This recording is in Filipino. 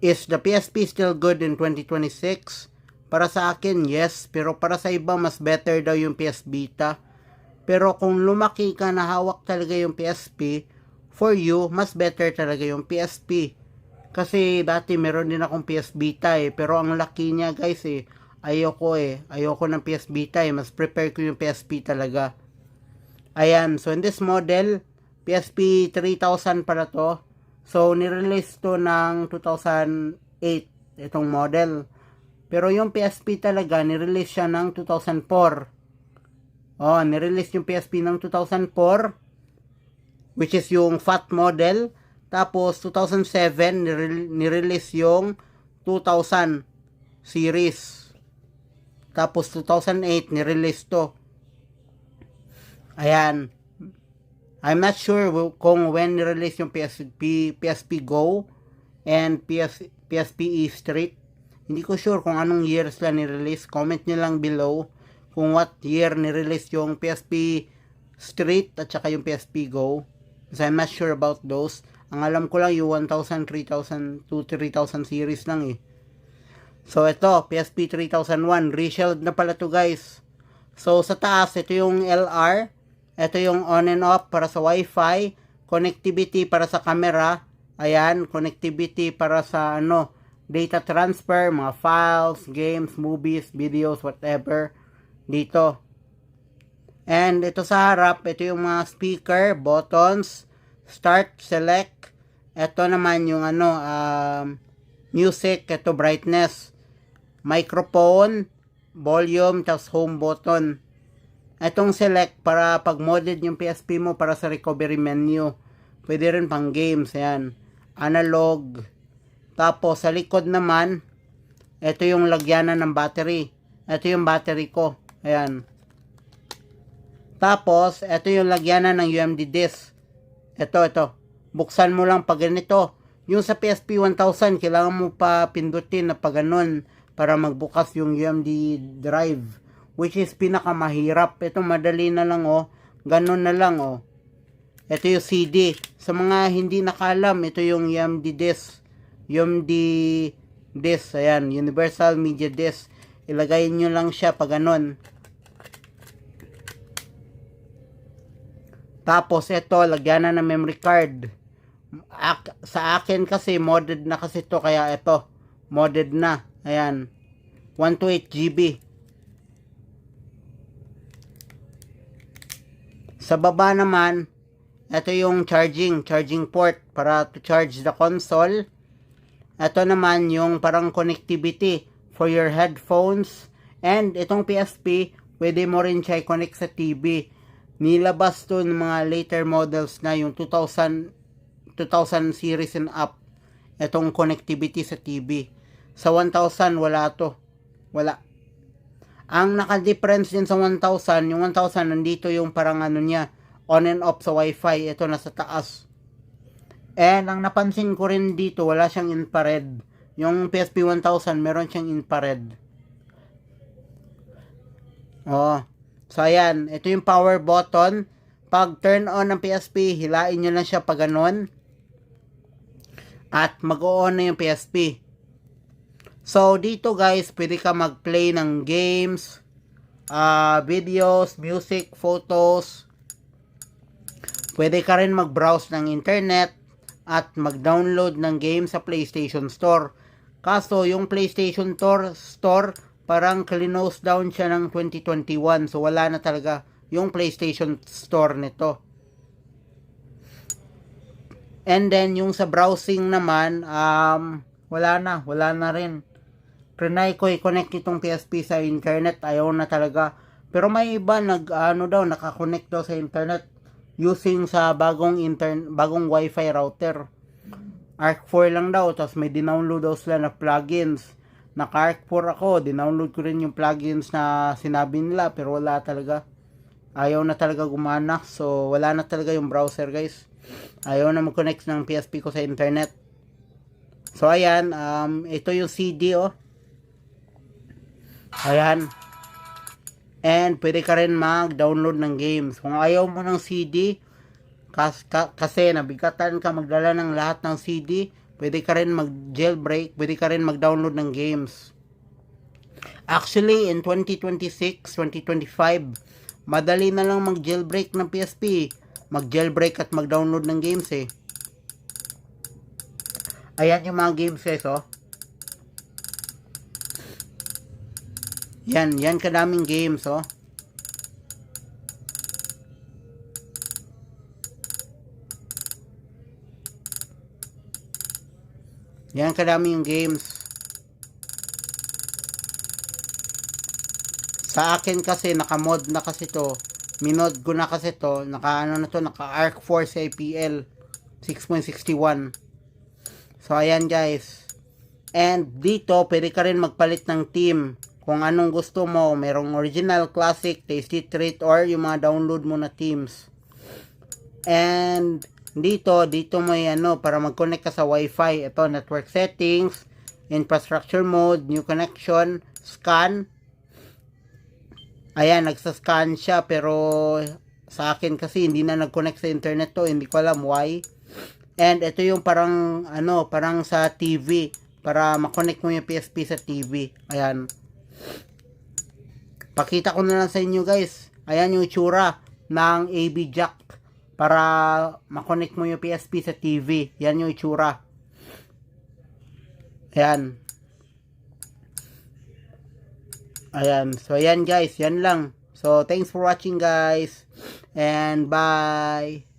Is the PSP still good in 2026? Para sa akin, yes. Pero para sa iba, mas better daw yung PS Vita. Pero kung lumaki ka na hawak talaga yung PSP, for you, mas better talaga yung PSP. Kasi dati meron din akong PS Vita pero ang laki niya guys ayoko ayoko ng PS Vita mas prepare ko yung PSP talaga. Ayan, so in this model, PSP 3000 para to. So, nirelease to ng 2008, itong model. Pero yung PSP talaga, nirelease siya ng 2004. Oh, nirelease yung PSP ng 2004, which is yung fat model. Tapos, 2007, nirelease yung 2000 series. Tapos, 2008, nirelease to. Ayan. I'm not sure kung when release yung PSP Go and PSP Street. Hindi ko sure kung anong year sila ni-release. Comment nyo lang below kung what year ni-release yung PSP Street at saka yung PSP Go. Because I'm not sure about those. Ang alam ko lang yung 1000, 3000, 3000 series lang So ito, PSP 3001. Reshelled na pala to guys. So sa taas, ito yung LR. Ito yung on and off para sa Wi-Fi, connectivity para sa camera, ayan, connectivity para sa data transfer, mga files, games, movies, videos, whatever, dito. And ito sa harap, ito yung mga speaker, buttons, start, select, ito naman yung music, ito brightness, microphone, volume, tapos home button. Itong select para pag modded yung PSP mo para sa recovery menu. Pwede rin pang games, ayan. Analog. Tapos sa likod naman, ito yung lagyanan ng battery. Ito yung battery ko. Ayan. Tapos, ito yung lagyanan ng UMD disk. Ito. Buksan mo lang pag ganito. Yung sa PSP 1000, kailangan mo pa pindutin na pag ganun para magbukas yung UMD drive. Which is pinakamahirap. Ito madali na lang ganun na lang Ito yung CD. Sa mga hindi nakalam, ito yung UMD disk. UMD disk, ayan, Universal Media Disk. Ilagay nyo lang siya pag ganun. Tapos ito, lagyan na ng memory card. Sa akin kasi, modded na kasi to kaya ito, modded na. Ayan, 128 GB. Sa baba naman, ito yung charging port para to charge the console. Ito naman yung parang connectivity for your headphones. And itong PSP, pwede mo rin siya i-connect sa TV. Nilabas to ng mga later models na yung 2000 series and up. Itong connectivity sa TV. Sa 1000, wala to. Wala. Ang naka-difference din sa 1000, yung 1000 nandito yung parang niya, on and off sa Wi-Fi. Ito nasa taas. And ang napansin ko rin dito, wala siyang infrared. Yung PSP 1000, meron siyang infrared. So ayan, ito yung power button. Pag turn on ng PSP, hilain nyo lang siya pag ganun. At mag-on na yung PSP. So, dito guys, pwede ka mag-play ng games, videos, music, photos. Pwede ka rin mag-browse ng internet at mag-download ng games sa PlayStation Store. Kaso, yung PlayStation Store, parang close down siya ng 2021. So, wala na talaga yung PlayStation Store nito. And then, yung sa browsing naman, wala na rin. Trinay ko i-connect itong PSP sa internet, ayaw na talaga. Pero may iba nakakonect daw sa internet using sa bagong Wi-Fi router. ARC4 lang daw, tapos may dinownload daw sila na plugins. Naka-ARC4 ako, dinownload ko rin yung plugins na sinabi nila, pero wala talaga. Ayaw na talaga gumana, so wala na talaga yung browser guys. Ayaw na mag-connect ng PSP ko sa internet. So ayan, ito yung CD Ayan. And pwede ka rin mag-download ng games. Kung ayaw mo ng CD, kasi nabigatan ka magdala ng lahat ng CD, pwede ka rin mag-jailbreak, pwede ka rin mag-download ng games. Actually, in 2026, 2025, madali na lang mag-jailbreak ng PSP. Mag-jailbreak at mag-download ng games eh. Ayan yung mga games guys, oh. Yan kadaming games, oh. Yan kadami yung games. Sa akin kasi naka-mod na kasi to. Minod ko na kasi to. Naka Arc Force APL 6.61. So ayan guys. And dito pwede ka rin magpalit ng team. Kung anong gusto mo, merong original, classic, tasty treat, or yung mga download mo na teams. And dito mo para mag-connect ka sa Wi-Fi. Ito, network settings, infrastructure mode, new connection, scan. Ayan, nagsascan siya pero sa akin kasi hindi na nag-connect sa internet to, hindi ko alam why. And ito yung parang parang sa TV para ma-connect mo yung PSP sa TV. Ayan. Pakita ko na lang sa inyo guys. Ayan yung itsura ng AV jack para ma-connect mo yung PSP sa TV. Yan yung itsura. Ayan. Ayan. So, ayan guys. Yan lang. So, thanks for watching guys. And bye.